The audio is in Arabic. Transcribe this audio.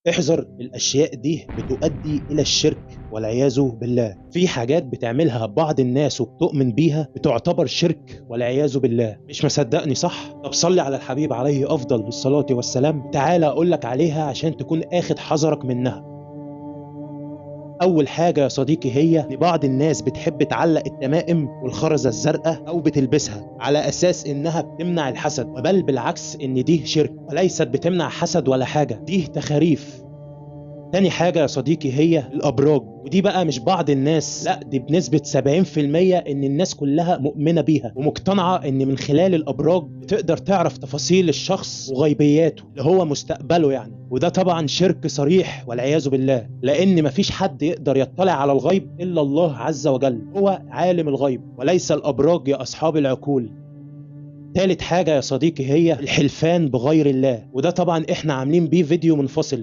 احذر الأشياء دي بتؤدي إلى الشرك والعياذ بالله. في حاجات بتعملها بعض الناس وبتؤمن بيها بتعتبر شرك والعياذ بالله. مش مصدقني صح؟ طب صلي على الحبيب عليه أفضل الصلاة والسلام. تعالى أقولك عليها عشان تكون آخد حذرك منها. أول حاجة يا صديقي هي إن بعض الناس بتحب تعلق التمائم والخرزة الزرقاء أو بتلبسها على أساس إنها بتمنع الحسد، بل بالعكس إن دي شرك وليست بتمنع حسد ولا حاجة، دي تخاريف. تاني حاجة يا صديقي هي الأبراج، ودي بقى مش بعض الناس، لا دي بنسبة 70% إن الناس كلها مؤمنة بيها ومقتنعة إن من خلال الأبراج بتقدر تعرف تفاصيل الشخص وغيبياته اللي هو مستقبله يعني. وده طبعا شرك صريح والعياذ بالله، لأن مفيش حد يقدر يطلع على الغيب إلا الله عز وجل، هو عالم الغيب وليس الأبراج يا أصحاب العقول. تالت حاجة يا صديقي هي الحلفان بغير الله، وده طبعا احنا عاملين بيه فيديو منفصل.